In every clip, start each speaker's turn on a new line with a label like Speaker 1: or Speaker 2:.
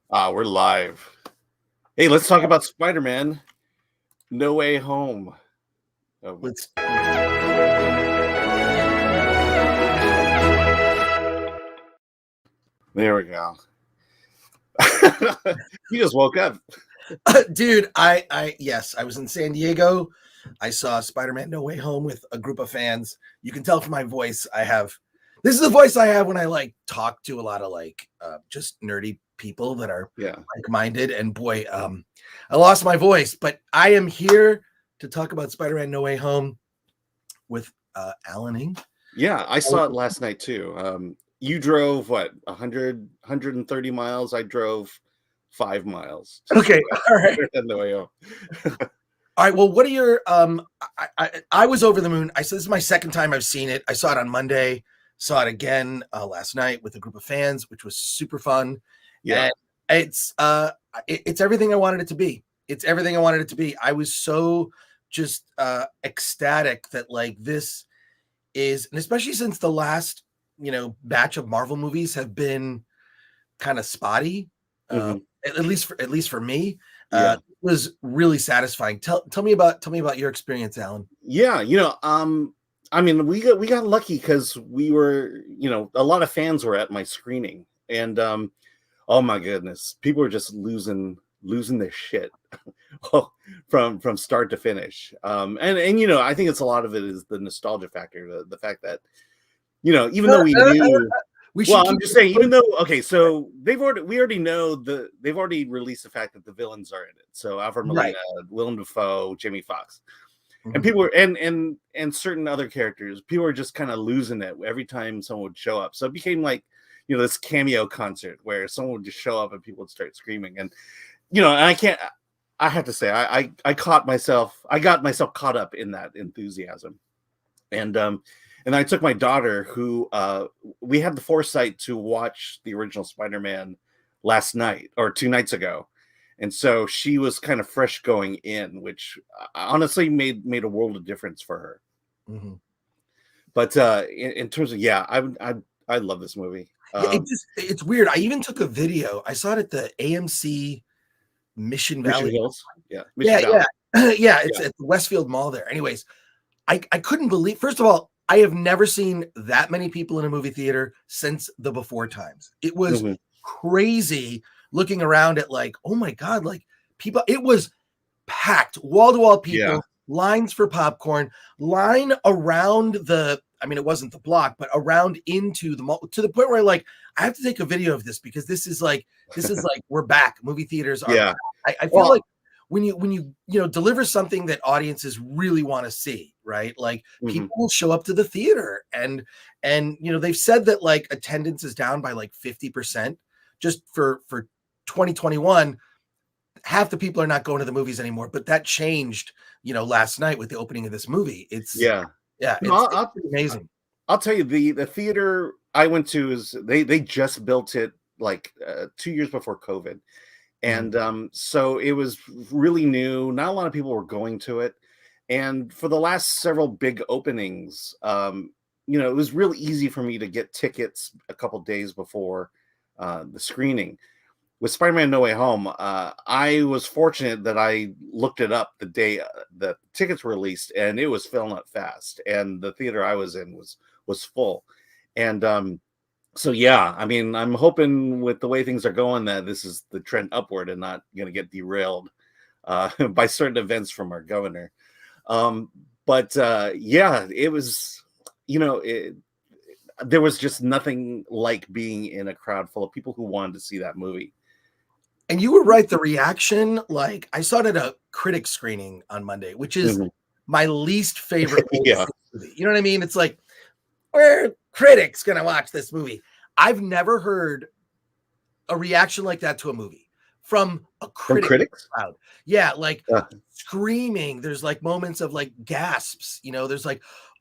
Speaker 1: We're live. Hey, let's talk about Spider-Man No Way Home.
Speaker 2: Let's.
Speaker 1: There we go. You just woke up.
Speaker 2: Dude, yes, I was in San Diego. I saw Spider-Man No Way Home with a group of fans. You can tell from my voice, this is the voice I have when I talk to a lot of just nerdy people that are like-minded. And boy, I lost my voice, but I am here to talk about Spider-Man No Way Home with Alan.
Speaker 1: Yeah, I saw it last night too. You drove what, 130 miles? I drove 5 miles.
Speaker 2: Okay, all right.
Speaker 1: No Way Home.
Speaker 2: All right. Well, what are your? I was over the moon. This is my second time I've seen it. I saw it on Monday. Saw it again last night with a group of fans, which was super fun.
Speaker 1: Yeah,
Speaker 2: and it's everything I wanted it to be. It's everything I wanted it to be. I was so just ecstatic that this is, and especially since the last batch of Marvel movies have been kind of spotty, at least for me. It was really satisfying. Tell me about your experience, Alan.
Speaker 1: Yeah, I mean, we got lucky because we were, a lot of fans were at my screening, and oh my goodness, people were just losing their shit from start to finish. And I think it's a lot of it is the nostalgia factor, the fact that even though we knew. I'm just saying, even though, okay, so we already know they've already released the fact that the villains are in it. So Alfred Molina, Willem Dafoe, Jamie Foxx, and people were and certain other characters, people were just kind of losing it every time someone would show up. So it became like, this cameo concert where someone would just show up and people would start screaming. And and I have to say, I got myself caught up in that enthusiasm. And I took my daughter, who we had the foresight to watch the original Spider-Man last night or 2 nights ago. And so she was kind of fresh going in, which honestly made a world of difference for her. Mm-hmm. But in terms of, I love this movie.
Speaker 2: It's weird. I even took a video. I saw it at the AMC Mission Valley.
Speaker 1: Hills.
Speaker 2: Yeah. It's at the Westfield Mall there. Anyways, I couldn't believe, first of all, I have never seen that many people in a movie theater since the before times. It was crazy looking around at oh my God, people, it was packed, wall to wall people, lines for popcorn, line around it wasn't the block, but around into the mall, to the point where I have to take a video of this because this is we're back. Movie theaters are back. I feel like when you deliver something that audiences really want to see, right? People will show up to the theater and they've said that attendance is down by 50% just for 2021. Half the people are not going to the movies anymore, but that changed, last night with the opening of this movie. It's amazing.
Speaker 1: I'll tell you, the theater I went to is they just built it 2 years before COVID. And so it was really new. Not a lot of people were going to it. And for the last several big openings, it was really easy for me to get tickets a couple days before the screening. With Spider-Man No Way Home, I was fortunate that I looked it up the day the tickets were released, and it was filling up fast. And the theater I was in was full. And so I'm hoping with the way things are going that this is the trend upward and not going to get derailed by certain events from our governor. It was, there was just nothing like being in a crowd full of people who wanted to see that movie.
Speaker 2: And you were right. The reaction, I saw it at a critic screening on Monday, which is my least favorite movie. You know what I mean? It's we're critics going to watch this movie. I've never heard a reaction like that to a movie from a
Speaker 1: critics
Speaker 2: crowd. Yeah, screaming. There's moments of gasps. There's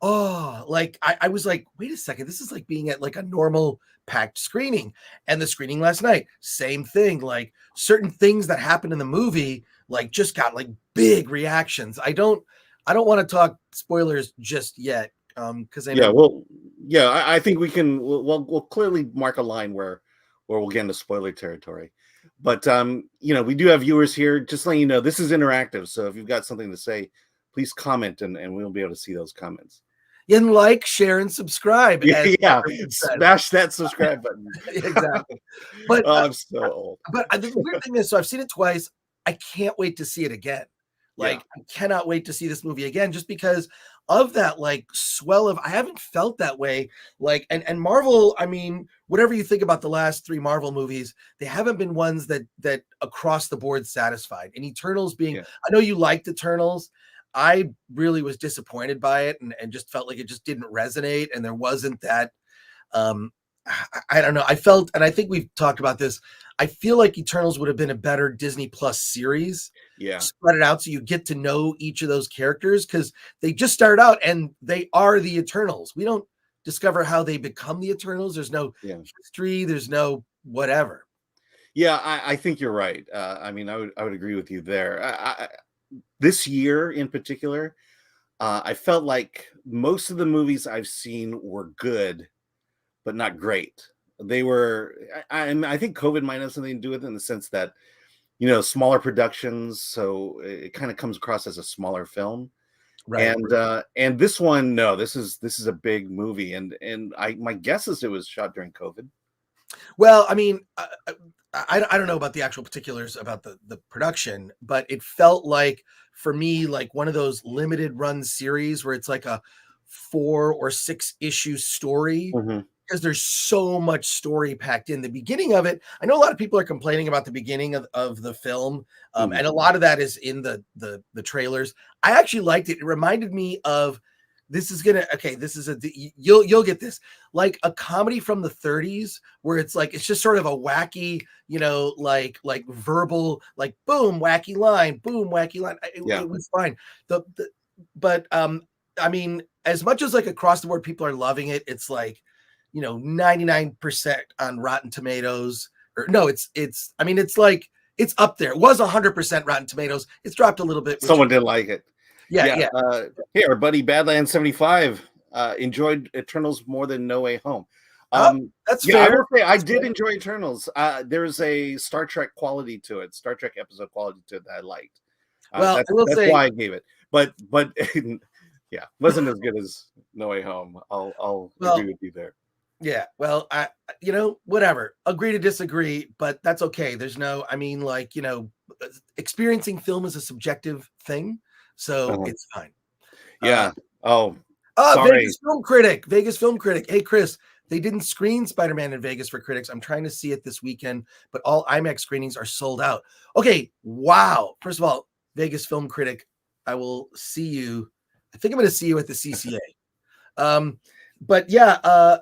Speaker 2: I was wait a second. This is being at a normal packed screening. And the screening last night, same thing. Certain things that happened in the movie just got big reactions. I don't want to talk spoilers just yet. Because I know.
Speaker 1: I think we'll clearly mark a line where or we'll get into spoiler territory. But we do have viewers here. Just letting you know, this is interactive. So if you've got something to say, please comment, and we'll be able to see those comments.
Speaker 2: And like, share, and subscribe.
Speaker 1: Yeah, smash that subscribe button.
Speaker 2: Exactly. But
Speaker 1: I'm so old.
Speaker 2: But the weird thing is, so I've seen it twice. I can't wait to see it again. Like, I cannot wait to see this movie again, just because of that swell of, I haven't felt that way. And Marvel, I mean, whatever you think about the last 3 Marvel movies, they haven't been ones that across the board satisfied. And Eternals being, I know you liked Eternals. I really was disappointed by it and just felt like it just didn't resonate. And there wasn't that, I don't know. I felt, and I think we've talked about this, I feel like Eternals would have been a better Disney Plus series.
Speaker 1: Yeah.
Speaker 2: Spread it out so you get to know each of those characters, because they just start out and they are the Eternals. We don't discover how they become the Eternals. There's no history. There's no whatever.
Speaker 1: Yeah, I think you're right. I mean, I would agree with you there. This year in particular, I felt like most of the movies I've seen were good, but not great. They were, I think COVID might have something to do with it, in the sense that, smaller productions, so it kind of comes across as a smaller film. Right. And this one, no, this is a big movie, and my guess is it was shot during COVID.
Speaker 2: Well, I mean, I don't know about the actual particulars about the production, but it felt like, for me, like one of those limited run series where it's like a 4 or 6 issue story. Mm-hmm. Because there's so much story packed in the beginning of it. I know a lot of people are complaining about the beginning of the film, and a lot of that is in the trailers. I actually liked it. It reminded me of, you'll get this, like a comedy from the 30s, where it's just sort of a wacky, like verbal, like boom, wacky line, boom, wacky line. It was fine. But I mean, as much as like across the board people are loving it, it's like, 99% on Rotten Tomatoes, or no, it's like, it's up there. It was 100% Rotten Tomatoes. It's dropped a little bit.
Speaker 1: Someone didn't like it.
Speaker 2: Yeah.
Speaker 1: Hey, our buddy Badland 75 enjoyed Eternals more than No Way Home.
Speaker 2: That's fair.
Speaker 1: I will say I did enjoy Eternals. There's a Star Trek quality to it, Star Trek episode quality to it that I liked.
Speaker 2: Well,
Speaker 1: that's why I gave it. But yeah, wasn't as good as No Way Home. I'll agree with you there.
Speaker 2: Yeah, well, whatever. Agree to disagree, but that's okay. There's no, I mean, experiencing film is a subjective thing, so it's fine.
Speaker 1: Yeah.
Speaker 2: Sorry. Vegas Film Critic. Hey, Chris, they didn't screen Spider-Man in Vegas for critics. I'm trying to see it this weekend, but all IMAX screenings are sold out. Okay, wow. First of all, Vegas Film Critic, I will see you. I think I'm going to see you at the CCA. But yeah,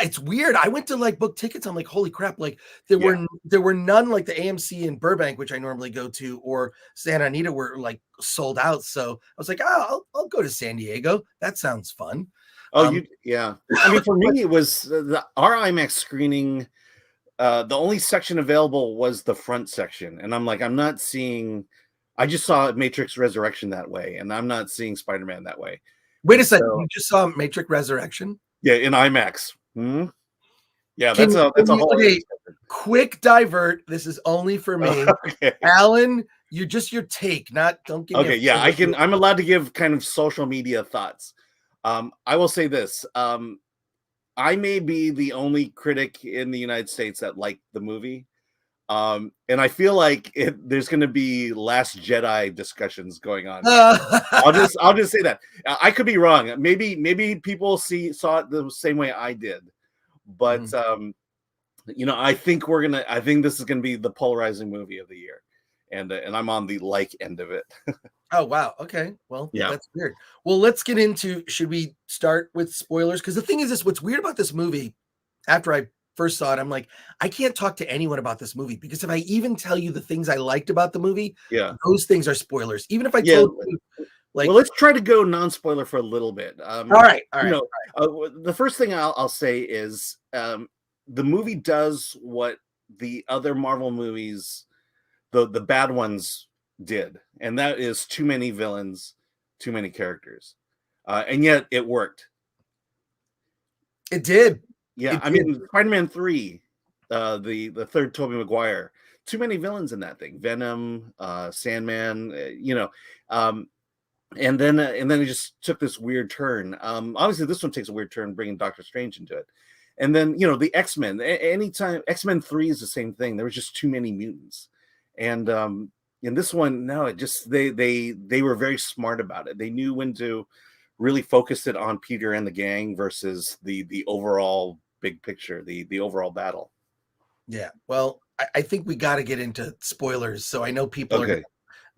Speaker 2: it's weird. I went to book tickets. I'm like, holy crap! Like there were none like the AMC in Burbank, which I normally go to, or Santa Anita, were sold out. So I was like, I'll go to San Diego. That sounds fun.
Speaker 1: Yeah. I mean, for me, it was our IMAX screening. The only section available was the front section, and I'm like, I'm not seeing. I just saw Matrix Resurrection that way, and I'm not seeing Spider-Man that way.
Speaker 2: Wait a second, you just saw Matrix Resurrection?
Speaker 1: Yeah, in IMAX. Hmm? Yeah, that's a whole.
Speaker 2: Okay, quick divert. This is only for me. Okay. Alan, your take, don't give me.
Speaker 1: Okay, yeah, I'm allowed to give kind of social media thoughts. I will say this. I may be the only critic in the United States that liked the movie. And I feel like there's going to be Last Jedi discussions going on. I'll just say that. I could be wrong. Maybe people saw it the same way I did, but I think this is going to be the polarizing movie of the year, and I'm on the end of it.
Speaker 2: Oh wow. Okay. Well, yeah, that's weird. Well, let's get into. Should we start with spoilers? Because the thing is, what's weird about this movie, after I first saw it, I'm like, I can't talk to anyone about this movie, because if I even tell you the things I liked about the movie, those things are spoilers. Even if I told you, well,
Speaker 1: let's try to go non-spoiler for a little bit.
Speaker 2: All right.
Speaker 1: The first thing I'll say is the movie does what the other Marvel movies, the bad ones, did, and that is too many villains, too many characters, and yet it worked.
Speaker 2: It did.
Speaker 1: Yeah, I mean, Spider-Man 3 the third Tobey Maguire. Too many villains in that thing. Venom, Sandman, and then it just took this weird turn. Obviously, this one takes a weird turn, bringing Doctor Strange into it. And then the X-Men. Anytime X-Men 3 is the same thing. There was just too many mutants, and in this one, no, it just they were very smart about it. They knew when to really focus it on Peter and the gang versus the overall big picture, the overall battle.
Speaker 2: Yeah, well, I think we got to get into spoilers, so I know people are
Speaker 1: Okay.
Speaker 2: gonna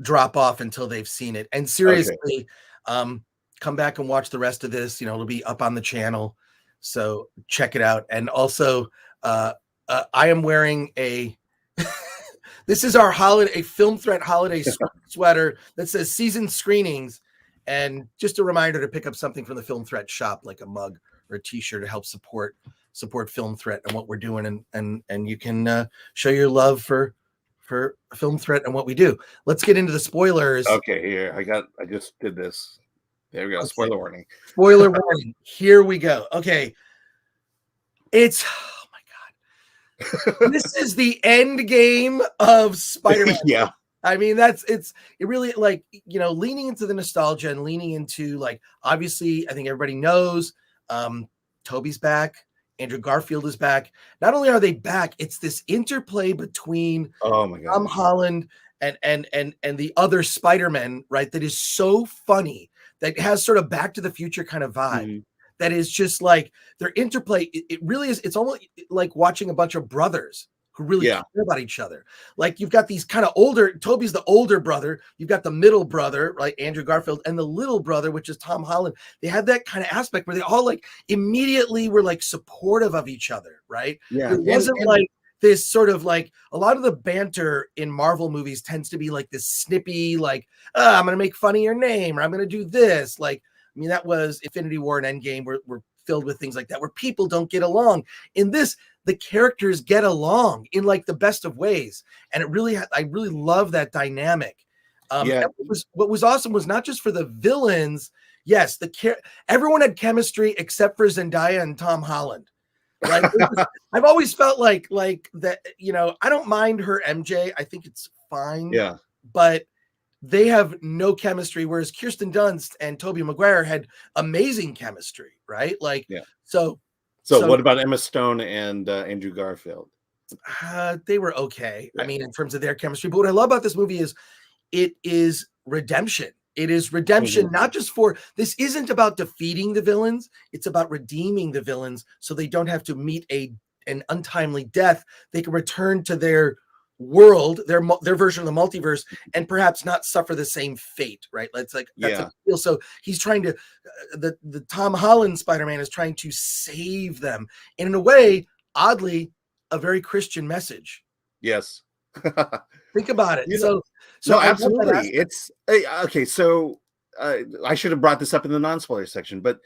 Speaker 2: drop off until they've seen it. And
Speaker 1: Okay.
Speaker 2: seriously, come back and watch the rest of this. It'll be up on the channel, so check it out. And also, I am wearing a this is our holiday, a Film Threat holiday sweater that says season screenings, and just a reminder to pick up something from the Film Threat shop, like a mug or a t-shirt, to help support Film Threat and what we're doing, and you can show your love for Film Threat and what we do. Let's get into the spoilers.
Speaker 1: Okay, here I just did this. There we go. Okay. Spoiler warning.
Speaker 2: Spoiler warning. Here we go. Okay. It's oh my god. This is the end game of Spider-Man.
Speaker 1: Yeah.
Speaker 2: I mean, it really, like, leaning into the nostalgia and leaning into, like, obviously, I think everybody knows Tobey's back. Andrew Garfield is back. Not only are they back, it's this interplay between Tom Holland and the other Spider-Man, right? That is so funny, that has sort of Back to the Future kind of vibe. Mm-hmm. That is just like their interplay. It really is. It's almost like watching a bunch of brothers who really care about each other. Like, you've got these kind of older, Tobey's the older brother, you've got the middle brother, right, Andrew Garfield, and the little brother, which is Tom Holland. They had that kind of aspect where they all, like, immediately were, like, supportive of each other, right?
Speaker 1: Yeah.
Speaker 2: It wasn't like this sort of, like, a lot of the banter in Marvel movies tends to be like this snippy, like, I'm going to make fun of your name, or I'm going to do this. Like, I mean, that was Infinity War and Endgame were filled with things like that, where people don't get along. In this, the characters get along in, like, the best of ways. And I really love that dynamic. What was awesome was not just for the villains. Yes, everyone had chemistry except for Zendaya and Tom Holland. Like, I've always felt like that, I don't mind her MJ. I think it's fine.
Speaker 1: Yeah.
Speaker 2: But they have no chemistry, whereas Kirsten Dunst and Tobey Maguire had amazing chemistry, right? Like, So
Speaker 1: what about Emma Stone and Andrew Garfield?
Speaker 2: They were okay. Yeah. I mean, in terms of their chemistry. But what I love about this movie is it is redemption. It is redemption, not just this isn't about defeating the villains. It's about redeeming the villains so they don't have to meet an untimely death. They can return to their world, their version of the multiverse, and perhaps not suffer the same fate, right? That's a deal. So he's trying to the Tom Holland Spider-Man is trying to save them, and in a way, oddly, a very Christian message.
Speaker 1: Yes.
Speaker 2: Think about it. So
Speaker 1: no, absolutely. It's okay. So I should have brought this up in the non-spoiler section, but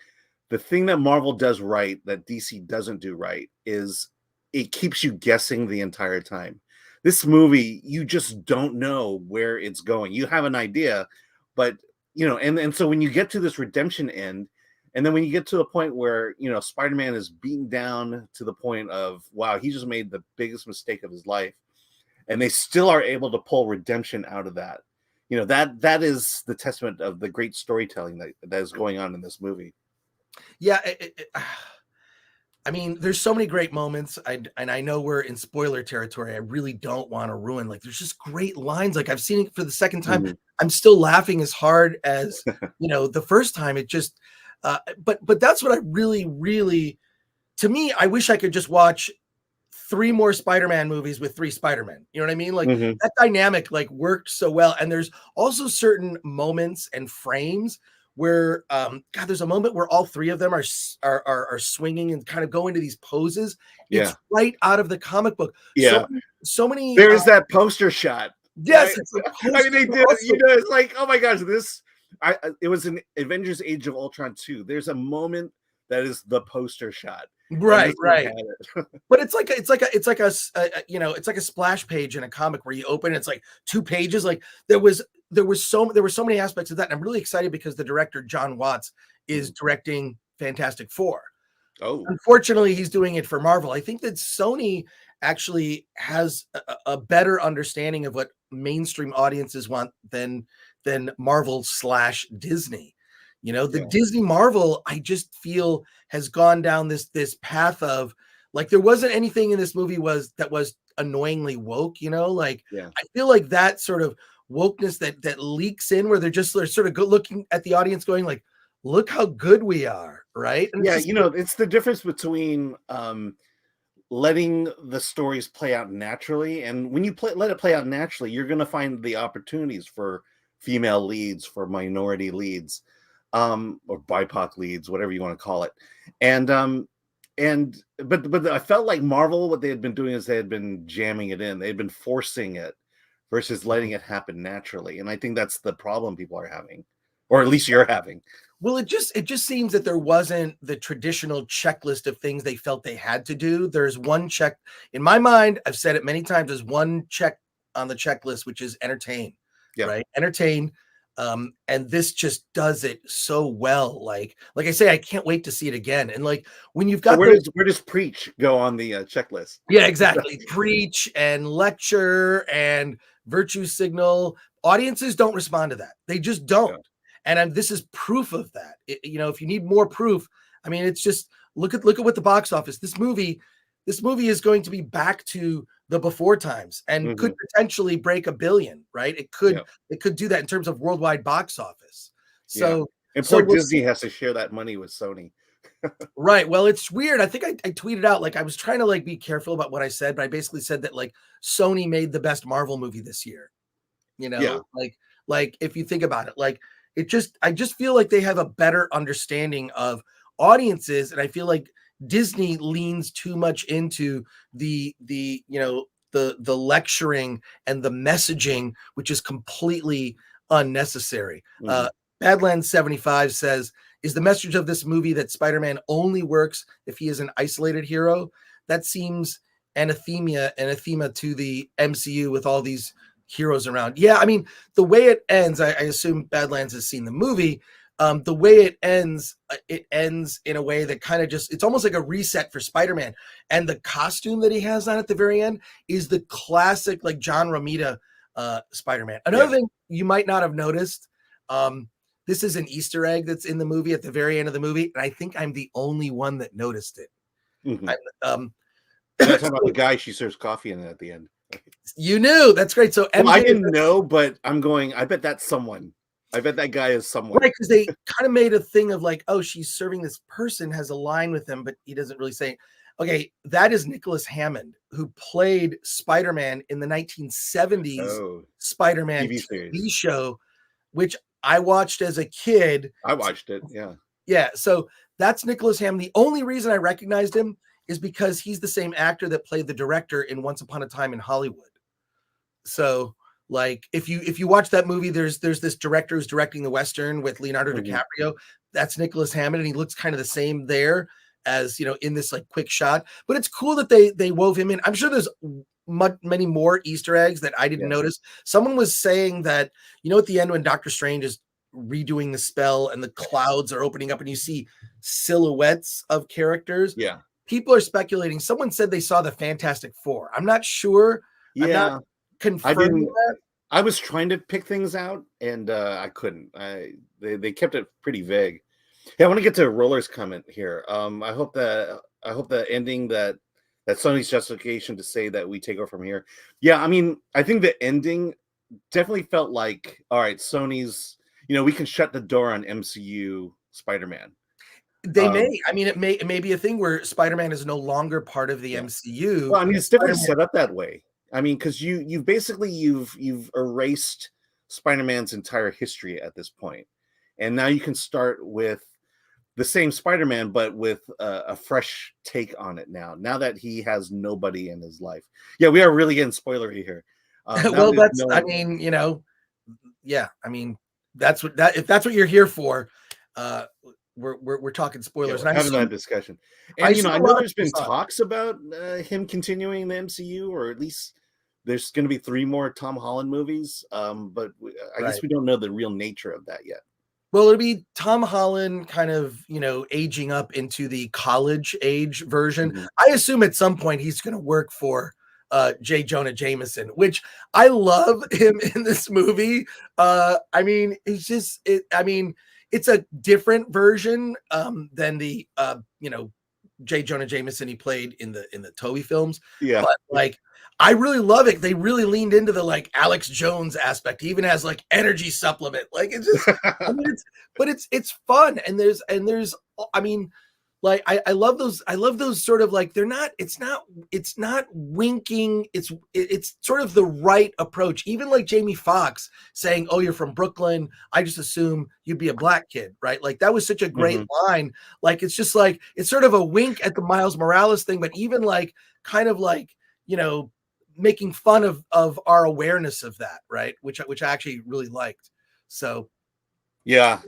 Speaker 1: the thing that Marvel does right that DC doesn't do right is it keeps you guessing the entire time. This movie, you just don't know where it's going. You have an idea, but and so when you get to this redemption end, and then when you get to the point where Spider-Man is beaten down to the point of, wow, he just made the biggest mistake of his life, and they still are able to pull redemption out of that. That is the testament of the great storytelling that is going on in this movie.
Speaker 2: Yeah. I mean, there's so many great moments, and I know we're in spoiler territory. I really don't want to ruin. Like, there's just great lines. Like, I've seen it for the second time. Mm-hmm. I'm still laughing as hard as the first time. It just, but that's what I really, really, to me, I wish I could just watch 3 more Spider-Man movies with 3 Spider-Men. You know what I mean? Like, that dynamic, like, worked so well. And there's also certain moments and frames where there's a moment where all 3 of them are swinging and kind of go into these poses. It's right out of the comic book. So many.
Speaker 1: There is that poster shot.
Speaker 2: Yes,
Speaker 1: right? I mean, they did. It's like, oh my gosh, it was in Avengers: Age of Ultron 2. There's a moment that is the poster shot.
Speaker 2: Right. But it's like a splash page in a comic where you open, it's like 2 pages. Like, there were so many aspects of that. And I'm really excited because the director, Jon Watt, is directing Fantastic Four.
Speaker 1: Oh,
Speaker 2: unfortunately, he's doing it for Marvel. I think that Sony actually has a better understanding of what mainstream audiences want than Marvel / Disney. You know, the Disney Marvel, I just feel has gone down this path of like there wasn't anything in this movie that was annoyingly woke, you know, like I feel like that sort of wokeness that leaks in where they're sort of looking at the audience going like, look how good we are, right? And
Speaker 1: yeah, you know, it's the difference between letting the stories play out naturally, and when you let it play out naturally, you're going to find the opportunities for female leads, for minority leads, or BIPOC leads, whatever you want to call it. But I felt like Marvel, what they had been doing is they had been jamming it in, they had been forcing it versus letting it happen naturally, and I think that's the problem people are having, or at least you're having.
Speaker 2: Well, it just seems that there wasn't the traditional checklist of things they felt they had to do. There's one check in my mind. I've said it many times. There's one check on the checklist, which is entertain, right? Entertain. And this just does it so well. Like I say, I can't wait to see it again. And like when you've got
Speaker 1: where does preach go on the checklist?
Speaker 2: Yeah, exactly. Preach and lecture and virtue signal. Audiences don't respond to that. They just don't. And this is proof of that. You know, if you need more proof, I mean, it's just look at what the box office. This movie is going to be back to the before times and could potentially break $1 billion, right? It could do that in terms of worldwide box office. So
Speaker 1: and poor Disney has to share that money with Sony.
Speaker 2: Right. Well, it's weird. I think I tweeted out, like, I was trying to like be careful about what I said, but I basically said that like Sony made the best Marvel movie this year. You know, like if you think about it, like I just feel like they have a better understanding of audiences. And I feel like Disney leans too much into the lecturing and the messaging, which is completely unnecessary. Badlands 75 says, is the message of this movie that Spider-Man only works if he is an isolated hero? That seems anathema to the MCU with all these heroes around. Yeah, I mean, the way it ends, I assume Badlands has seen the movie. The way it ends in a way that kind of it's almost like a reset for Spider-Man. And the costume that he has on at the very end is the classic, like John Romita Spider-Man. Another thing you might not have noticed, this is an Easter egg that's in the movie at the very end of the movie, and I think I'm the only one that noticed it.
Speaker 1: You're talking about the guy she serves coffee in at the end.
Speaker 2: You knew. That's great. So
Speaker 1: MJ, I didn't know, but I'm going, I bet that's someone. I bet that guy is someone.
Speaker 2: Right, because they kind of made a thing of like, oh, she's serving this person, has a line with him, but he doesn't really say. Okay, that is Nicholas Hammond, who played Spider-Man in the 1970s Spider-Man TV show, which I watched as a kid.
Speaker 1: I watched it, yeah.
Speaker 2: Yeah, so that's Nicholas Hammond. The only reason I recognized him is because he's the same actor that played the director in Once Upon a Time in Hollywood. So, like, if you watch that movie, there's this director who's directing the Western with Leonardo DiCaprio. That's Nicholas Hammond, and he looks kind of the same there as, you know, in this like quick shot. But it's cool that they wove him in. I'm sure there's many more Easter eggs that I didn't notice. Someone was saying that, you know, at the end when Doctor Strange is redoing the spell and the clouds are opening up and you see silhouettes of characters.
Speaker 1: Yeah.
Speaker 2: People are speculating. Someone said they saw the Fantastic Four. I'm not sure.
Speaker 1: Yeah.
Speaker 2: I'm not confirming that.
Speaker 1: I was trying to pick things out and I couldn't. They kept it pretty vague. Yeah, I want to get to Roller's comment here. I hope the ending that Sony's justification to say that we take over from here. Yeah, I mean, I think the ending definitely felt like, all right, Sony's, you know, we can shut the door on MCU Spider-Man.
Speaker 2: They may. I mean, it may be a thing where Spider-Man is no longer part of the MCU.
Speaker 1: Well, I mean, it's definitely set up that way. I mean, because you've erased Spider-Man's entire history at this point, and now you can start with the same Spider-Man, but with a fresh take on it now that he has nobody in his life. Yeah, we are really getting spoilery here.
Speaker 2: Well, I mean, you know, yeah, I mean, if that's what you're here for, we're talking spoilers.
Speaker 1: Yeah, we're having that discussion. And I know there's been talks about him continuing the MCU, or at least there's going to be 3 more Tom Holland movies. But I guess we don't know the real nature of that yet.
Speaker 2: Well, it'll be Tom Holland kind of, aging up into the college age version.
Speaker 1: Mhm.
Speaker 2: I assume at some point he's going to work for J. Jonah Jameson, which I love him in this movie. I mean, it's a different version than the J. Jonah Jameson he played in the Toby films,
Speaker 1: Yeah.
Speaker 2: but like I really love it. They really leaned into the like Alex Jones aspect. He even has like energy supplement. Like it's just, I mean, it's fun. And there's, I mean, like I love those sort of like it's not winking. It's sort of the right approach. Even like Jamie Foxx saying, "Oh, you're from Brooklyn. I just assume you'd be a black kid," right? Like that was such a great line. Like it's just like it's sort of a wink at the Miles Morales thing, but even like kind of like making fun of our awareness of that, right? Which I actually really liked. So
Speaker 1: Yeah,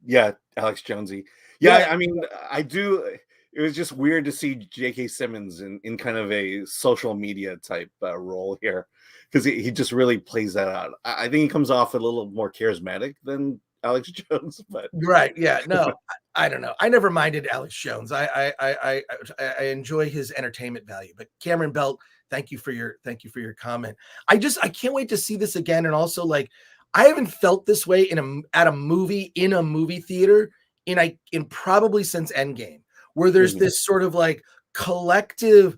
Speaker 1: yeah, Alex Jonesy.
Speaker 2: yeah,
Speaker 1: Yeah, I mean, I do. It was just weird to see J.K. Simmons in kind of a social media type role here, because he just really plays that out. I think he comes off a little more charismatic than Alex Jones, but
Speaker 2: right. Yeah. No, I don't know. I never minded Alex Jones. I enjoy his entertainment value. But Cameron Belt, thank you for your comment. I can't wait to see this again. And also, like, I haven't felt this way in a movie theater in probably since Endgame, where there's this sort of like collective.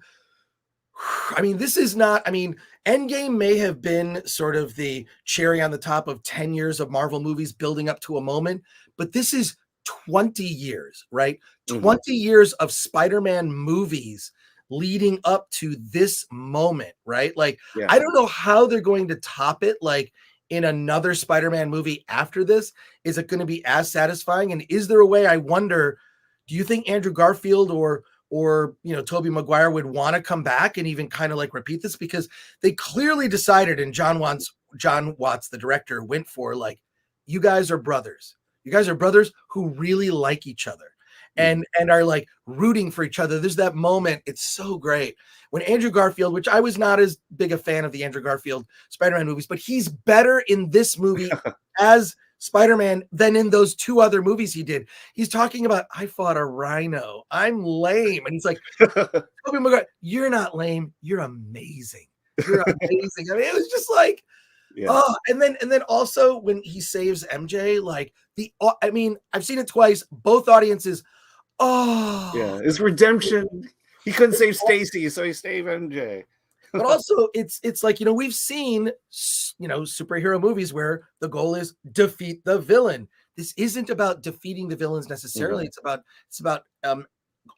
Speaker 2: I mean, this is not. I mean, Endgame may have been sort of the cherry on the top of 10 years of Marvel movies building up to a moment, but this is 20 years, right? 20 years of Spider-Man movies leading up to this moment, right? Like,
Speaker 1: yeah.
Speaker 2: I don't know how they're going to top it, like in another Spider-Man movie after this. Is it going to be as satisfying? And is there a way, I wonder, do you think Andrew Garfield or Tobey Maguire would want to come back and even kind of like repeat this? Because they clearly decided, and Jon Watts, the director, went for like, you guys are brothers. You guys are brothers who really like each other and are like rooting for each other. There's that moment. It's so great when Andrew Garfield, which I was not as big a fan of the Andrew Garfield Spider-Man movies, but he's better in this movie as Spider-Man than in those two other movies he did. He's talking about, I fought a rhino. I'm lame. And he's like, Tobey Maguire, you're not lame. You're amazing. You're amazing. I mean, it was just like, oh, and then also when he saves MJ, like I mean, I've seen it twice. Both audiences,
Speaker 1: yeah, it's redemption. He couldn't save Stacy, so he saved MJ.
Speaker 2: But also, it's like, we've seen, superhero movies where the goal is defeat the villain. This isn't about defeating the villains necessarily. It's about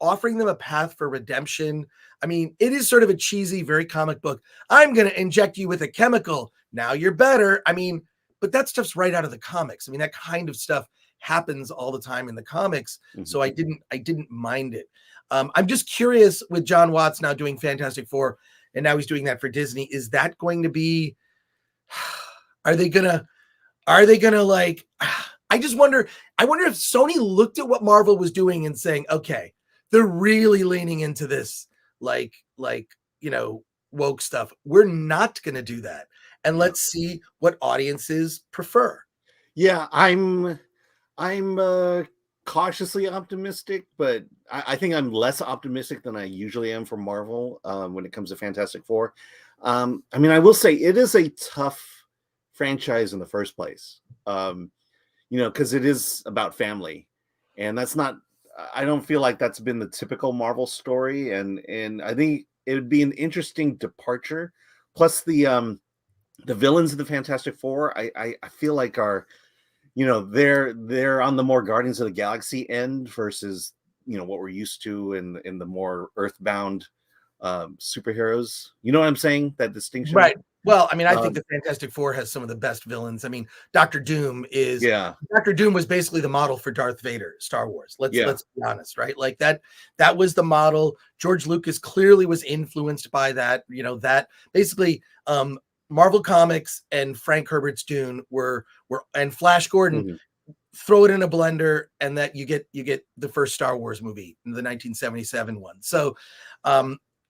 Speaker 2: offering them a path for redemption. I mean, it is sort of a cheesy, very comic book. I'm going to inject you with a chemical. Now you're better. I mean, but that stuff's right out of the comics. I mean, that kind of stuff happens all the time in the comics. So I didn't mind it. I'm just curious with Jon Watts now doing Fantastic Four, and now he's doing that for Disney. Is that going to be, are they gonna like, I wonder if Sony looked at what Marvel was doing and saying, okay, they're really leaning into this, like, woke stuff. We're not going to do that. And let's see what audiences prefer.
Speaker 1: Yeah, I'm cautiously optimistic, but I think I'm less optimistic than I usually am for Marvel when it comes to Fantastic Four. I mean, I will say it is a tough franchise in the first place, because it is about family, and that's not. I don't feel like that's been the typical Marvel story, and I think it would be an interesting departure. Plus, the villains of the Fantastic Four, I feel like are, they're on the more Guardians of the Galaxy end versus what we're used to in the more earthbound superheroes. You know what I'm saying? That distinction,
Speaker 2: right? Well, I mean, I think the Fantastic Four has some of the best villains. I mean, Doctor Doom was basically the model for Darth Vader, Star Wars. Let's be honest, right? Like that was the model. George Lucas clearly was influenced by that. That basically Marvel Comics and Frank Herbert's Dune were and Flash Gordon. Throw it in a blender, and that you get the first Star Wars movie, the 1977 one. So,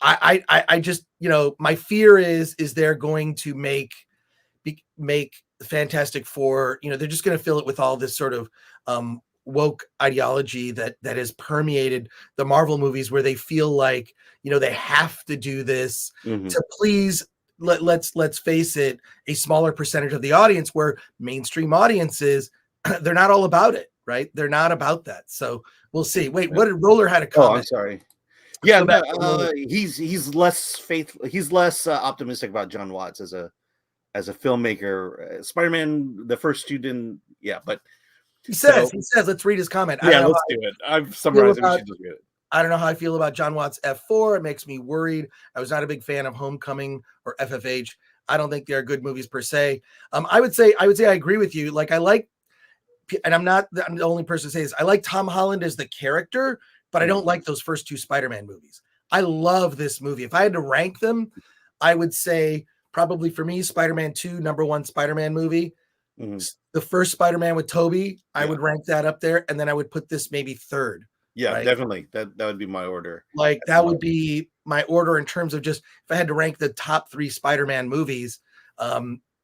Speaker 2: I just, my fear is they're going to make the Fantastic Four, you know, they're just going to fill it with all this sort of woke ideology that has permeated the Marvel movies, where they feel like, you know, they have to do this to please, let's face it, a smaller percentage of the audience, where mainstream audiences, they're not all about it, right? They're not about that. So we'll see. Wait, what did Roller had a comment?
Speaker 1: Oh, I'm sorry. Yeah, no, he's less faithful. He's less optimistic about Jon Watts as a filmmaker. Spider-Man, the first two didn't. Yeah, but
Speaker 2: he says, let's read his comment.
Speaker 1: Yeah, let's do it. I've summarized it. We should just read it.
Speaker 2: I don't know how I feel about Jon Watt's F4. It makes me worried. I was not a big fan of Homecoming or FFH. I don't think they're good movies per se. I would say I agree with you. Like, I like, and I'm the only person to say this, I like Tom Holland as the character, but I don't like those first two Spider-Man movies. I love this movie. If I had to rank them, I would say probably for me, Spider-Man 2, #1 Spider-Man movie. The first Spider-Man with Tobey, I would rank that up there, and then I would put this maybe third.
Speaker 1: Yeah,
Speaker 2: right?
Speaker 1: Definitely. That would be my order.
Speaker 2: Like, that would be my order in terms of just, if I had to rank the top 3 Spider-Man movies,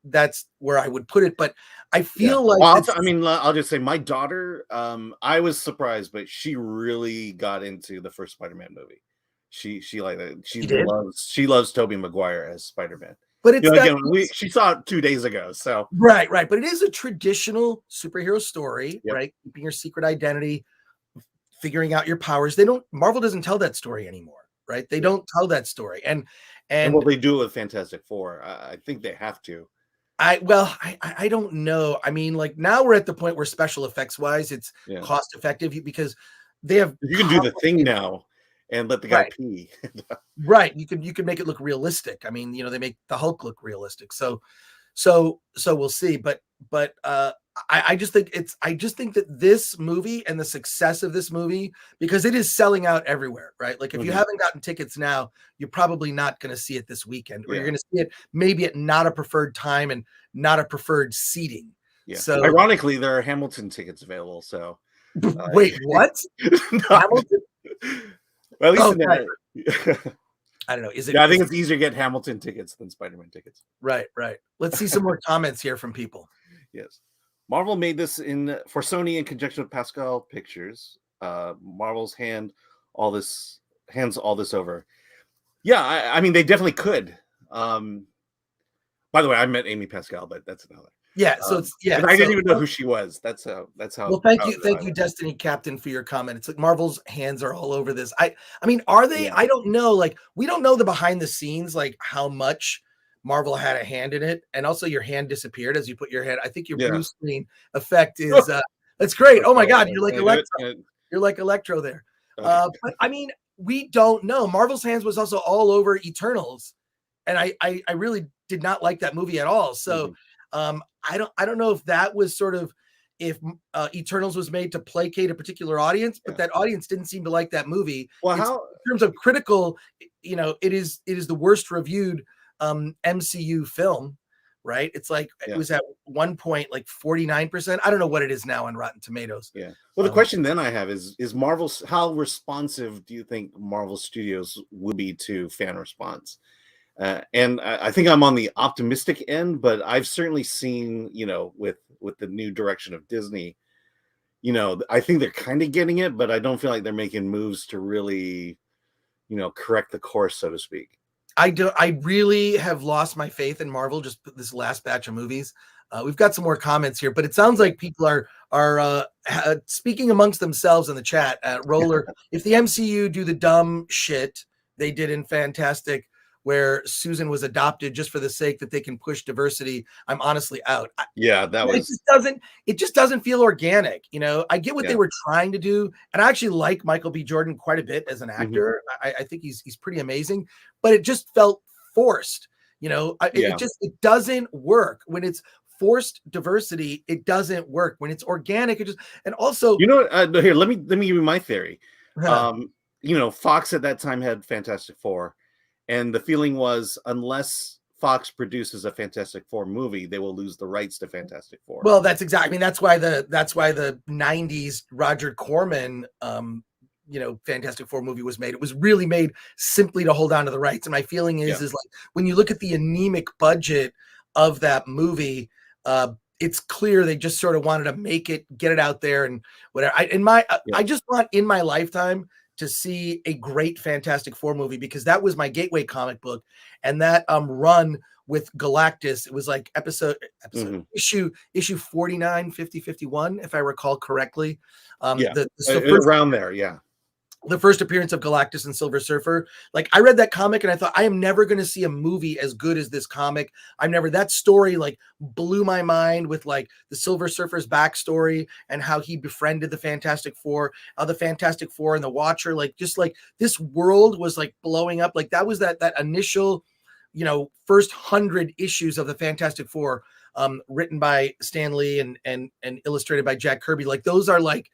Speaker 2: that's where I would put it. But I feel like,
Speaker 1: I'll just say my daughter, I was surprised, but she really got into the first Spider-Man movie. She liked it. She loves Tobey Maguire as Spider-Man.
Speaker 2: But it's
Speaker 1: she saw it 2 days ago. So
Speaker 2: right. But it is a traditional superhero story, right? Keeping your secret identity, figuring out your powers. Marvel doesn't tell that story anymore, right? They don't tell that story. And
Speaker 1: well, they do it with Fantastic Four. I think they have to.
Speaker 2: I don't know. I mean, like, now we're at the point where special effects wise, it's cost effective, because they have,
Speaker 1: you can do the Thing now and let the guy pee.
Speaker 2: Right. You can make it look realistic. I mean, you know, they make the Hulk look realistic. So we'll see. But I just think that this movie and the success of this movie, because it is selling out everywhere, right? Like, if you haven't gotten tickets now, you're probably not going to see it this weekend, or you're going to see it maybe at not a preferred time and not a preferred seating. Yeah. So
Speaker 1: ironically, there are Hamilton tickets available. So
Speaker 2: wait, what? Hamilton?
Speaker 1: Well, at least
Speaker 2: I don't know. Is it?
Speaker 1: Yeah, I think it's easier to get Hamilton tickets than Spider-Man tickets.
Speaker 2: Right. Let's see some more comments here from people.
Speaker 1: Yes. Marvel made this for Sony in conjunction with Pascal Pictures. Marvel's hands all this over. Yeah, I mean, they definitely could. By the way, I met Amy Pascal, but that's another.
Speaker 2: Yeah, so it's
Speaker 1: I didn't even know who she was. That's how.
Speaker 2: Well, thank you, Destiny Captain, for your comment. It's like Marvel's hands are all over this. I mean, are they? Yeah. I don't know. Like, we don't know the behind the scenes, like how much Marvel had a hand in it, and also your hand disappeared as you put your hand. I think your blue screen effect is that's great. Oh my God, you're like Electro. You're like Electro there. Okay. But I mean, we don't know. Marvel's hands was also all over Eternals, and I really did not like that movie at all. So. I don't know if that was sort of, if Eternals was made to placate a particular audience, but that audience didn't seem to like that movie. Well, in terms of critical, you know, it is the worst reviewed MCU film, right? It's like it was at one point like 49%. I don't know what it is now on Rotten Tomatoes.
Speaker 1: Yeah. Well, the question then I have is Marvel, how responsive do you think Marvel Studios will be to fan response? And I think I'm on the optimistic end, but I've certainly seen, you know, with the new direction of Disney, you know, I think they're kind of getting it, but I don't feel like they're making moves to really, you know, correct the course, so to speak.
Speaker 2: I really have lost my faith in Marvel, just this last batch of movies. We've got some more comments here, but it sounds like people are speaking amongst themselves in the chat. Roller, if the MCU do the dumb shit they did in Fantastic, where Susan was adopted just for the sake that they can push diversity, I'm honestly out. It just doesn't feel organic. You know, I get what they were trying to do, and I actually like Michael B. Jordan quite a bit as an actor. I think he's pretty amazing, but it just felt forced. You know, it doesn't work when it's forced diversity. It doesn't work when it's organic. And also,
Speaker 1: you know, here, let me give you my theory. You know, Fox at that time had Fantastic Four. And the feeling was, unless Fox produces a Fantastic Four movie, they will lose the rights to Fantastic Four.
Speaker 2: Well, that's exactly. I mean, that's why the '90s Roger Corman, you know, Fantastic Four movie was made. It was really made simply to hold on to the rights. And my feeling is like, when you look at the anemic budget of that movie, It's clear they just sort of wanted to get it out there and whatever. I just want in my lifetime to see a great Fantastic Four movie, because that was my gateway comic book, and that run with Galactus, it was like issue 49, 50, 51, if I recall correctly.
Speaker 1: Around there, yeah.
Speaker 2: The first appearance of Galactus and Silver Surfer. Like, I read that comic and I thought, I am never going to see a movie as good as this comic. That story like blew my mind, with like the Silver Surfer's backstory and how he befriended the Fantastic Four, how the Fantastic Four and the Watcher, like just like this world was like blowing up. Like that was that initial, first 100 issues of the Fantastic Four, written by Stan Lee and illustrated by Jack Kirby. Like those are like,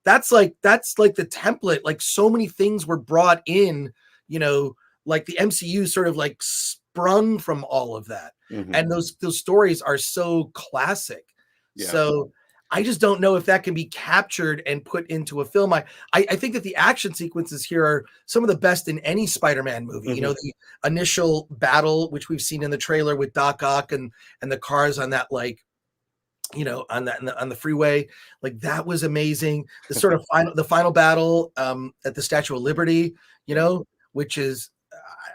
Speaker 2: that's like the template. Like so many things were brought in, like the MCU sort of like sprung from all of that. And those stories are so classic. Yeah. So I just don't know if that can be captured and put into a film. I think that the action sequences here are some of the best in any Spider-Man movie. The initial battle, which we've seen in the trailer with Doc Ock and the cars on that, like, on the freeway, like that was amazing. The sort of final battle at the Statue of Liberty, which is,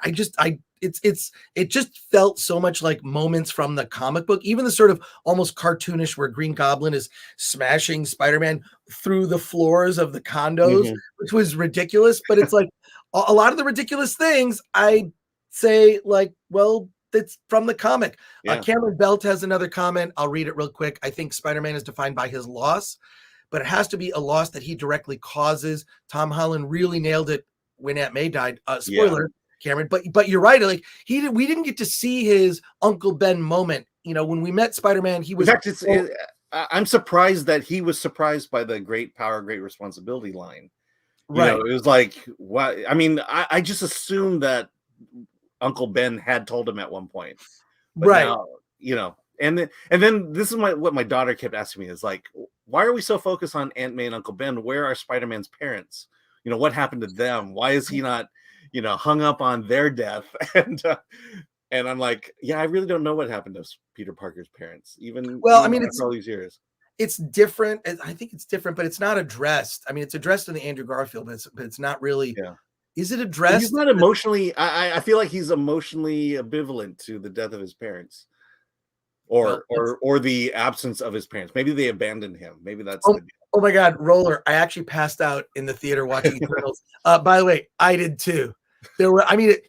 Speaker 2: it just felt so much like moments from the comic book. Even the sort of almost cartoonish where Green Goblin is smashing Spider-Man through the floors of the condos, which was ridiculous. But it's like a lot of the ridiculous things, I say, like, well, that's from the comic. Yeah. Cameron Belt has another comment. I'll read it real quick. I think Spider-Man is defined by his loss, but it has to be a loss that he directly causes. Tom Holland really nailed it when Aunt May died. Spoiler, Cameron. But you're right. Like we didn't get to see his Uncle Ben moment. When we met Spider-Man, he was.
Speaker 1: In fact, I'm surprised that he was surprised by the great power, great responsibility line. Right. It was like, what? I mean, I just assumed that Uncle Ben had told him at one point, but right now, and then this is what my daughter kept asking me is like, why are we so focused on Aunt May and Uncle Ben? Where are Spider-Man's parents? What happened to them? Why is he not, hung up on their death? And I'm like, yeah, I really don't know what happened to Peter Parker's parents, even after all these years.
Speaker 2: It's different. I think it's different, but it's not addressed. I mean, it's addressed in the Andrew Garfield, but it's not really. Yeah. Is it addressed?
Speaker 1: He's not emotionally. I feel like he's emotionally ambivalent to the death of his parents, or the absence of his parents. Maybe they abandoned him. Maybe that's.
Speaker 2: Oh my God, Roller! I actually passed out in the theater watching Eternals. By the way, I did too. There were,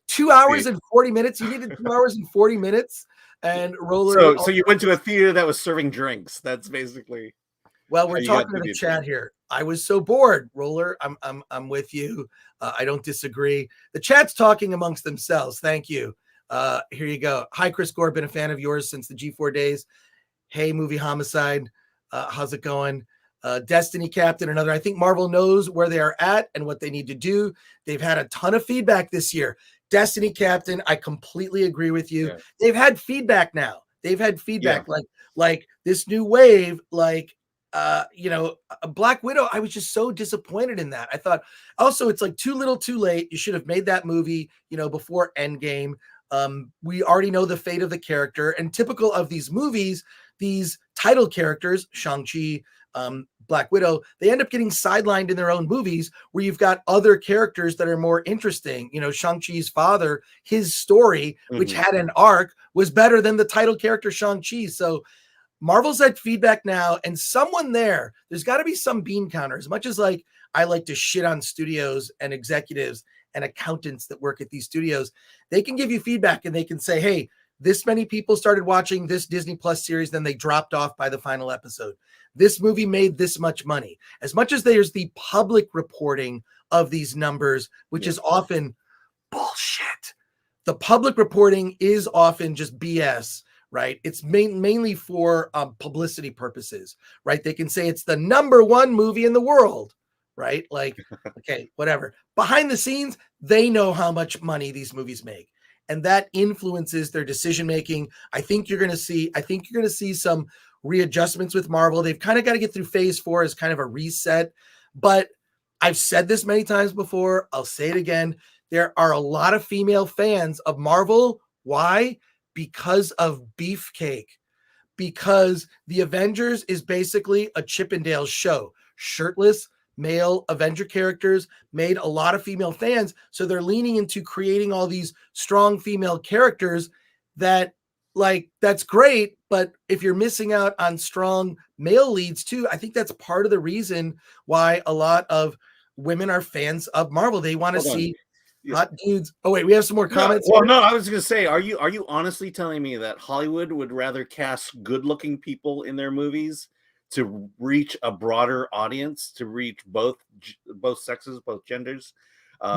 Speaker 2: 2 hours and 40 minutes. You needed 2 hours and 40 minutes, and Roller.
Speaker 1: So you went to a theater that was serving drinks. That's basically.
Speaker 2: Well, we're talking to the chat here. I was so bored, Roller. I'm with you. I don't disagree. The chat's talking amongst themselves. Thank you. Here you go. Hi, Chris Gore. Been a fan of yours since the G4 days. Hey, Movie Homicide. How's it going? Destiny Captain, another. I think Marvel knows where they are at and what they need to do. They've had a ton of feedback this year. Destiny Captain, I completely agree with you. Yeah. They've had feedback now. They've had feedback like this new wave, like Black Widow. I was just so disappointed in that. I thought also it's like too little too late. You should have made that movie, before Endgame. We already know the fate of the character, and typical of these movies, these title characters, Shang-Chi, Black Widow, they end up getting sidelined in their own movies where you've got other characters that are more interesting. Shang-Chi's father, his story, which had an arc, was better than the title character Shang-Chi. So Marvel's had feedback now, and someone there's got to be some bean counter. As much as like I like to shit on studios and executives and accountants that work at these studios, they can give you feedback and they can say, hey, this many people started watching this Disney Plus series, then they dropped off by the final episode. This movie made this much money. As much as there's the public reporting of these numbers, which is often bullshit. The public reporting is often just BS. Right. It's mainly for publicity purposes. Right. They can say it's the #1 movie in the world. Right. Like, okay, whatever. Behind the scenes, they know how much money these movies make. And that influences their decision making. I think you're going to see some readjustments with Marvel. They've kind of got to get through phase 4 as kind of a reset. But I've said this many times before. I'll say it again. There are a lot of female fans of Marvel. Why? Because of Beefcake. because the Avengers is basically a Chippendale show. Shirtless male Avenger characters made a lot of female fans. So they're leaning into creating all these strong female characters that, like, that's great. But if you're missing out on strong male leads too, I think that's part of the reason why a lot of women are fans of Marvel. They want to see hot dudes. Oh wait, we have some more comments.
Speaker 1: No, I was gonna say, are you honestly telling me that Hollywood would rather cast good-looking people in their movies to reach a broader audience, to reach both sexes, both genders?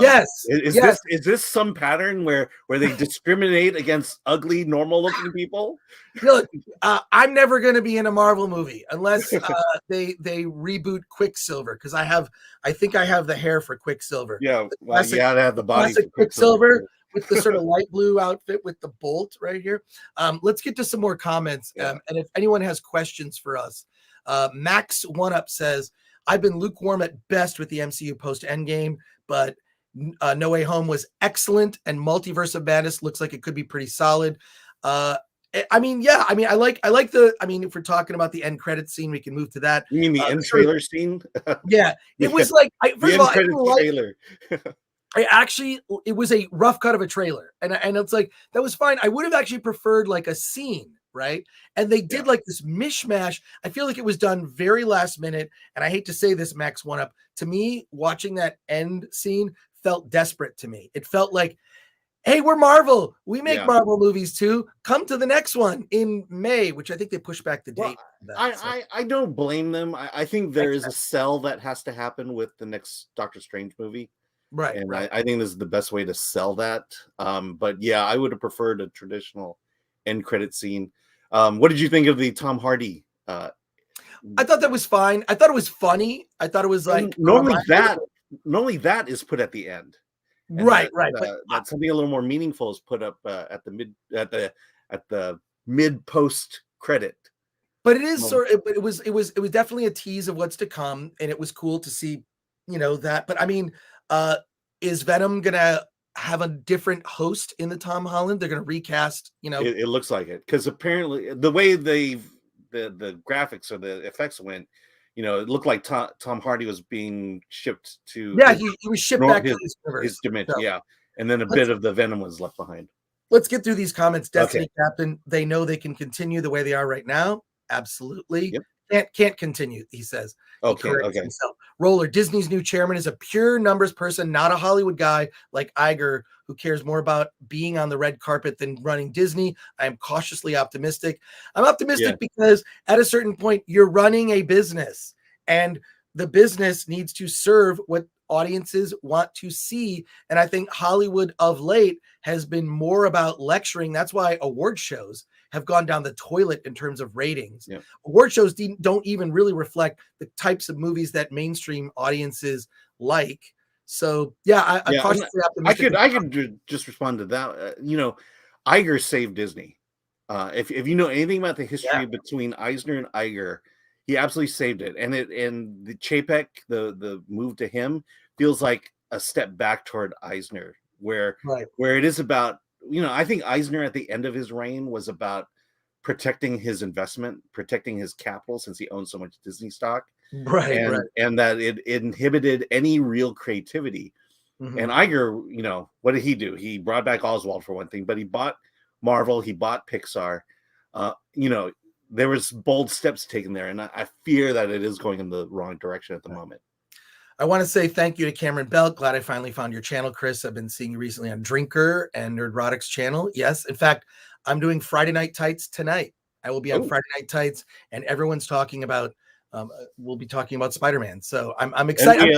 Speaker 2: Yes.
Speaker 1: Is this some pattern where they discriminate against ugly, normal-looking people?
Speaker 2: Look, I'm never going to be in a Marvel movie unless they reboot Quicksilver, because I think I have the hair for Quicksilver.
Speaker 1: Yeah, well, you gotta have the body for
Speaker 2: Quicksilver with the sort of light blue outfit with the bolt right here. Let's get to some more comments, and if anyone has questions for us, Max One Up says, "I've been lukewarm at best with the MCU post Endgame, but No Way Home was excellent, and Multiverse of Madness looks like it could be pretty solid." I like if we're talking about the end credit scene, we can move to that.
Speaker 1: You mean the end trailer scene?
Speaker 2: Yeah, it was like, first of all,
Speaker 1: trailer.
Speaker 2: It was a rough cut of a trailer, and it's like, that was fine. I would have actually preferred like a scene, right? And they did like this mishmash. I feel like it was done very last minute, and I hate to say this, Max One Up, to me, watching that end scene felt desperate to me. It felt like, hey, we're Marvel. We make Marvel movies too. Come to the next one in May, which I think they pushed back the date.
Speaker 1: I don't blame them. I think there is a sell that has to happen with the next Doctor Strange movie.
Speaker 2: Right.
Speaker 1: And I think this is the best way to sell that. But yeah, I would have preferred a traditional end credit scene. What did you think of the Tom Hardy?
Speaker 2: I thought that was fine. I thought it was funny. I thought it was like,
Speaker 1: normally that is put at the end. And
Speaker 2: right.
Speaker 1: That something a little more meaningful is put up at the mid post credit.
Speaker 2: But it is it was definitely a tease of what's to come, and it was cool to see, that. But I mean, is Venom gonna have a different host in the Tom Holland? They're gonna recast,
Speaker 1: It looks like it, because apparently the way the graphics or the effects went, it looked like Tom Hardy was being shipped to.
Speaker 2: Yeah, he was shipped back to
Speaker 1: his dimension. So, and then a bit of the Venom was left behind.
Speaker 2: Let's get through these comments. Destiny Captain, they know they can continue the way they are right now. Absolutely. Yep. Can't continue, he says.
Speaker 1: Okay.
Speaker 2: Roller, Disney's new chairman is a pure numbers person, not a Hollywood guy like Iger, who cares more about being on the red carpet than running Disney. I am cautiously optimistic. I'm optimistic because at a certain point, you're running a business, and the business needs to serve what audiences want to see. And I think Hollywood of late has been more about lecturing. That's why award shows have gone down the toilet in terms of ratings. Yeah. Award shows don't even really reflect the types of movies that mainstream audiences like. So I'm cautiously optimistic.
Speaker 1: I could just respond to that. Iger saved Disney. If you know anything about the history between Eisner and Iger, he absolutely saved it. And the Chapek, the move to him, feels like a step back toward Eisner, where it is about, I think Eisner at the end of his reign was about protecting his investment, protecting his capital, since he owns so much Disney stock. And that it inhibited any real creativity. Mm-hmm. And Iger, what did he do? He brought back Oswald, for one thing, but he bought Marvel, he bought Pixar. There was bold steps taken there, and I fear that it is going in the wrong direction at the moment.
Speaker 2: I want to say thank you to Cameron Bell. Glad I finally found your channel, Chris. I've been seeing you recently on Drinker and Nerdrotic's channel. Yes, in fact, I'm doing Friday Night Tights tonight. I will be on Friday Night Tights, and everyone's talking about. We'll be talking about Spider-Man. So I'm excited.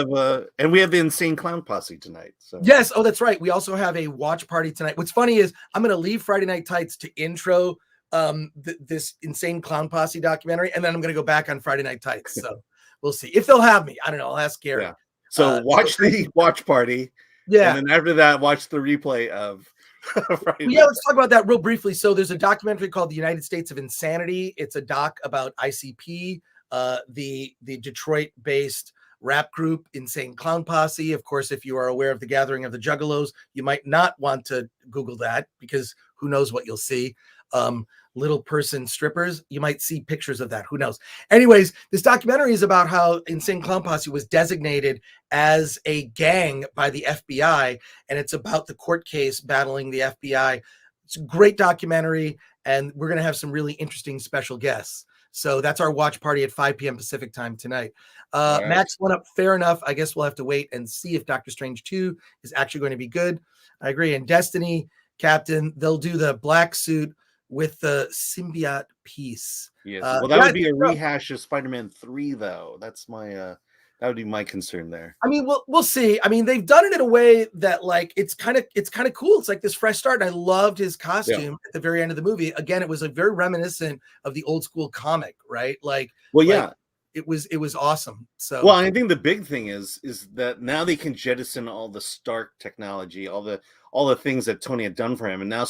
Speaker 1: And we have the Insane Clown Posse tonight. So
Speaker 2: yes, that's right. We also have a watch party tonight. What's funny is I'm going to leave Friday Night Tights to intro this Insane Clown Posse documentary, and then I'm going to go back on Friday Night Tights. So we'll see if they'll have me. I don't know. I'll ask Gary.
Speaker 1: Yeah. So watch the watch party.
Speaker 2: Yeah.
Speaker 1: And then after that, watch the replay of Friday Night.
Speaker 2: Let's talk about that real briefly. So there's a documentary called The United States of Insanity. It's a doc about ICP, the Detroit-based rap group Insane Clown Posse. Of course, if you are aware of the Gathering of the Juggalos, you might not want to Google that because who knows what you'll see. Little person strippers, you might see pictures of that. Who knows? Anyways, this documentary is about how Insane Clown Posse was designated as a gang by the FBI, and it's about the court case battling the FBI. It's a great documentary, and we're going to have some really interesting special guests. So that's our watch party at 5 p.m. Pacific time tonight. Right. Max went up, fair enough. I guess we'll have to wait and see if Doctor Strange 2 is actually going to be good. I agree. And Destiny, Captain, they'll do the black suit with the symbiote piece.
Speaker 1: Yes. Well, that would be a rehash of Spider-Man 3, though. That's my that would be my concern there.
Speaker 2: I mean, we'll see. I mean, they've done it in a way that like it's kind of cool. It's like this fresh start. And I loved his costume at the very end of the movie. Again, it was a very reminiscent of the old school comic, right? Like, it was awesome. So,
Speaker 1: well, I think the big thing is that now they can jettison all the Stark technology, all the things that Tony had done for him, and now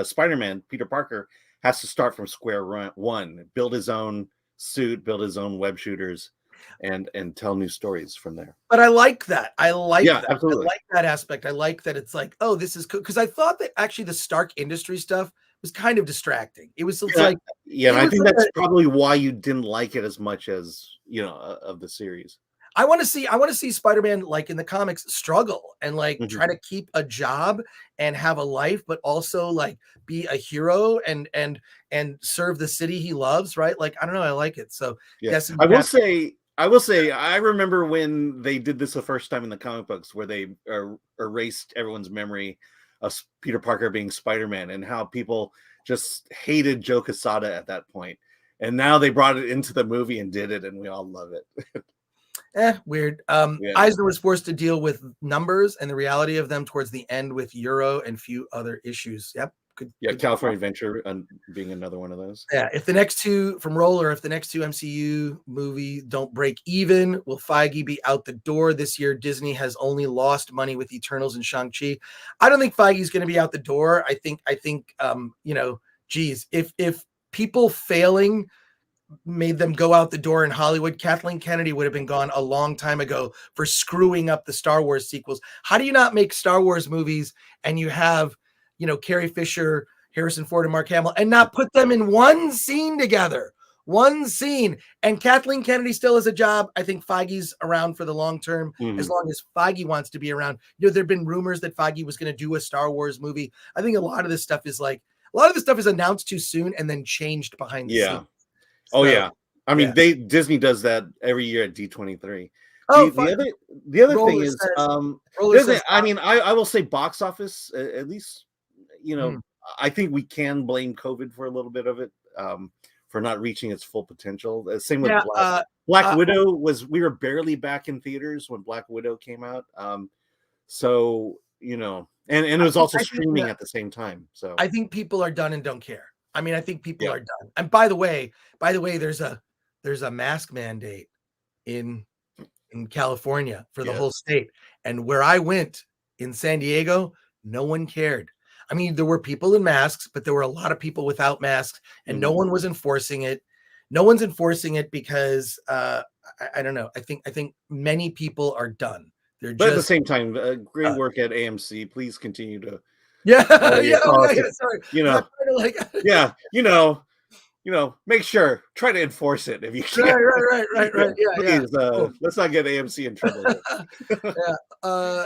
Speaker 1: Spider-Man, Peter Parker, has to start from square one, build his own suit, build his own web shooters, and tell new stories from there.
Speaker 2: But I like that. I like that.
Speaker 1: Absolutely.
Speaker 2: I like that aspect. I like that it's like, oh, this is cool. Because I thought that actually the Stark Industry stuff was kind of distracting. It was like,
Speaker 1: and I think that's probably why you didn't like it as much as of the series.
Speaker 2: I want to see Spider-Man like in the comics struggle and like try to keep a job and have a life, but also like be a hero and serve the city he loves, right? Like, I don't know, I like it. So yes,
Speaker 1: I will say, I remember when they did this the first time in the comic books, where they erased everyone's memory of Peter Parker being Spider-Man, and how people just hated Joe Quesada at that point. And now they brought it into the movie and did it, and we all love it.
Speaker 2: Weird. Eisner was forced to deal with numbers and the reality of them towards the end with Euro and few other issues. Yep. Good
Speaker 1: California Adventure being another one of those.
Speaker 2: Yeah. If the next two from Roller, if the next two MCU movies don't break even, will Feige be out the door this year? Disney has only lost money with Eternals and Shang-Chi. I don't think Feige's going to be out the door. I think, geez, if people failing made them go out the door in Hollywood, Kathleen Kennedy would have been gone a long time ago for screwing up the Star Wars sequels. How do you not make Star Wars movies and you have, Carrie Fisher, Harrison Ford, and Mark Hamill, and not put them in one scene together? One scene. And Kathleen Kennedy still has a job. I think Feige's around for the long term, as long as Feige wants to be around. There have been rumors that Feige was going to do a Star Wars movie. I think a lot of this stuff is announced too soon and then changed behind the scenes.
Speaker 1: Oh, yeah. I mean, Disney does that every year at D23.
Speaker 2: Oh,
Speaker 1: the other thing is, I will say box office, at least, I think we can blame COVID for a little bit of it, for not reaching its full potential. Same with Black Widow we were barely back in theaters when Black Widow came out. So, and it was also streaming at the same time. So
Speaker 2: I think people are done and don't care. I mean, I think people are done. And by the way, there's a mask mandate in California for the whole state. And where I went in San Diego, no one cared. I mean, there were people in masks, but there were a lot of people without masks, and no one was enforcing it. No one's enforcing it because I don't know. I think many people are done.
Speaker 1: But at the same time, great work at AMC. Please continue to.
Speaker 2: Sorry.
Speaker 1: Make sure, try to enforce it if you can.
Speaker 2: Right.
Speaker 1: Please, let's not get AMC in trouble.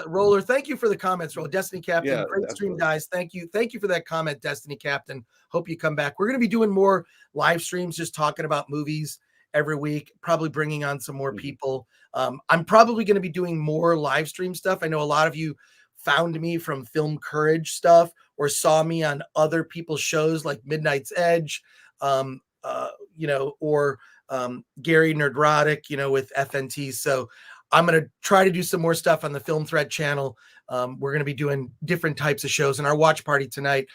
Speaker 2: Roller, thank you for the comments, Roller. Destiny Captain, great
Speaker 1: definitely.
Speaker 2: stream, guys. Thank you for that comment, Destiny Captain. Hope you come back. We're going to be doing more live streams, just talking about movies every week, probably bringing on some more people. I'm probably going to be doing more live stream stuff. I know a lot of you found me from Film Courage stuff or saw me on other people's shows like Midnight's Edge, or Gary Nerdrotic, with FNT. So I'm going to try to do some more stuff on the Film Thread channel. We're going to be doing different types of shows, and our watch party tonight,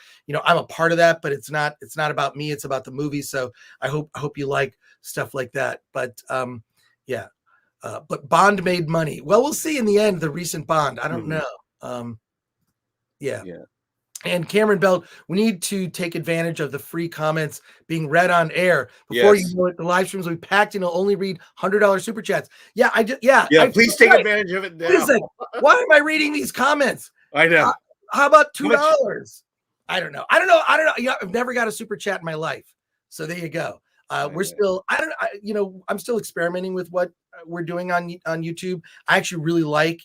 Speaker 2: I'm a part of that, but it's not about me. It's about the movie. So I hope you like stuff like that. But but Bond made money. Well, we'll see in the end, the recent Bond. I don't know. And Cameron Belt, we need to take advantage of the free comments being read on air. Before
Speaker 1: Yes.
Speaker 2: you know it, the live streams will be packed and it'll only read $100 super chats. Yeah,
Speaker 1: Please take advantage of it now.
Speaker 2: Listen, why am I reading these comments?
Speaker 1: I know.
Speaker 2: How about $2? I don't know. Yeah, I've never got a super chat in my life. So there you go. We're still, I'm still experimenting with what we're doing on YouTube. I actually really like,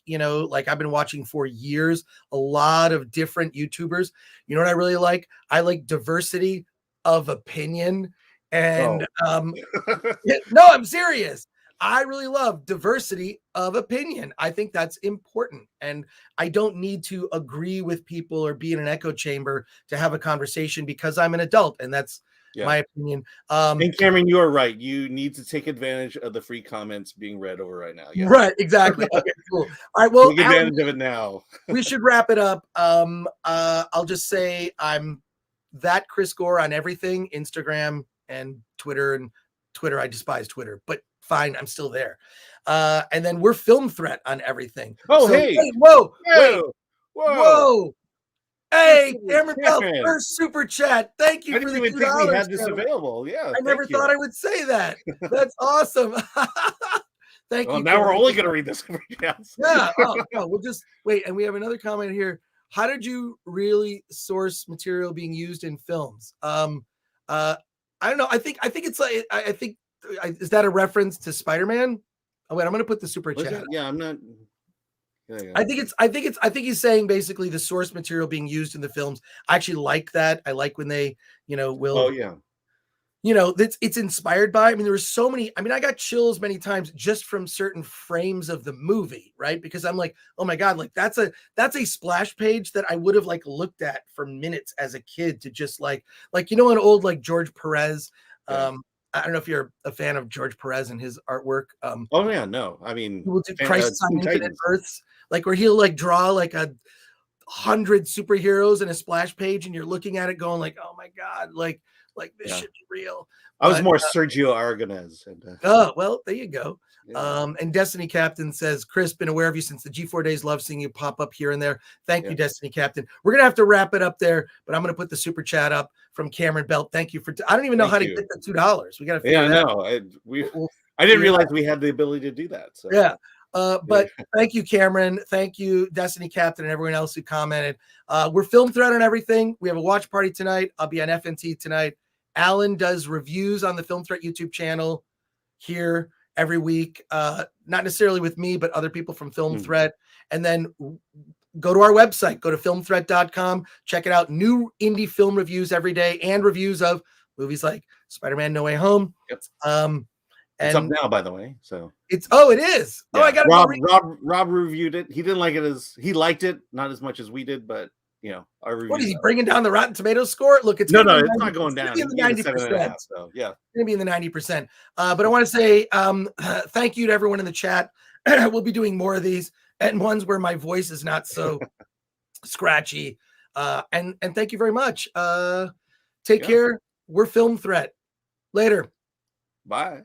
Speaker 2: I've been watching for years, a lot of different YouTubers. You know what I really like? I like diversity of opinion. And no, I'm serious. I really love diversity of opinion. I think that's important. And I don't need to agree with people or be in an echo chamber to have a conversation because I'm an adult. And that's my opinion.
Speaker 1: And Cameron, you are right. You need to take advantage of the free comments being read over right now. Yeah.
Speaker 2: Right, exactly. Okay, cool. All right, well,
Speaker 1: take advantage of it now.
Speaker 2: We should wrap it up. I'll just say I'm that Chris Gore on everything, Instagram and Twitter. And Twitter, I despise Twitter, but fine, I'm still there. And then we're Film Threat on everything.
Speaker 1: Oh,
Speaker 2: so,
Speaker 1: hey.
Speaker 2: Whoa. Hey, Cameron Bell, first super chat. Thank you for the $2.
Speaker 1: I didn't even think we had this available. Yeah,
Speaker 2: I never thought I would say that. That's awesome. Thank you.
Speaker 1: Now we're only going to read the super chats.
Speaker 2: Yeah. No, we'll just wait. And we have another comment here. How did you really source material being used in films? I don't know. I think it's like is that a reference to Spider-Man? Oh wait, I'm going to put the super chat.
Speaker 1: Yeah, I'm not.
Speaker 2: I think he's saying basically the source material being used in the films. I actually like that. I like when they, will.
Speaker 1: Oh yeah.
Speaker 2: It's inspired by. I mean, there were so many. I mean, I got chills many times just from certain frames of the movie, right? Because I'm like, oh my god, like that's a splash page that I would have like looked at for minutes as a kid to just like an old like George Perez.
Speaker 1: Yeah.
Speaker 2: I don't know if you're a fan of George Perez and his artwork.
Speaker 1: Oh yeah, no. I mean,
Speaker 2: he will do Crisis on Infinite Earths, like where he'll like draw like 100 superheroes in a splash page, and you're looking at it going like, oh my god, like this should be real.
Speaker 1: I was more Sergio Aragonés.
Speaker 2: Oh well, there you go.
Speaker 1: Yeah.
Speaker 2: And Destiny Captain says, Chris, been aware of you since the G4 days. Love seeing you pop up here and there. Thank you, Destiny Captain. We're gonna have to wrap it up there, but I'm gonna put the super chat up from Cameron Belt. Thank you for. I don't even know how to get the $2. We got to.
Speaker 1: I know. I didn't realize we had the ability to do that. So
Speaker 2: but thank you, Cameron. Thank you, Destiny Captain, and everyone else who commented. We're Film Threat on everything. We have a watch party tonight. I'll be on FNT tonight. Alan does reviews on the Film Threat YouTube channel here every week. Not necessarily with me, but other people from Film Threat. And then go to our website, go to filmthreat.com, check it out. New indie film reviews every day and reviews of movies like Spider-Man No Way Home.
Speaker 1: Yep.
Speaker 2: It's
Speaker 1: up now, by the way. So
Speaker 2: it is.
Speaker 1: Yeah.
Speaker 2: I got
Speaker 1: Rob reviewed it. He didn't like it he liked it, not as much as we did, but our review.
Speaker 2: What is he bringing down the Rotten Tomatoes score? Look, it's
Speaker 1: it's not going down.
Speaker 2: It's in the 90%.
Speaker 1: So yeah,
Speaker 2: it's gonna be in the 90%. But I want to say thank you to everyone in the chat. We'll be doing more of these and ones where my voice is not so scratchy. And thank you very much. Take care. We're Film Threat. Later.
Speaker 1: Bye.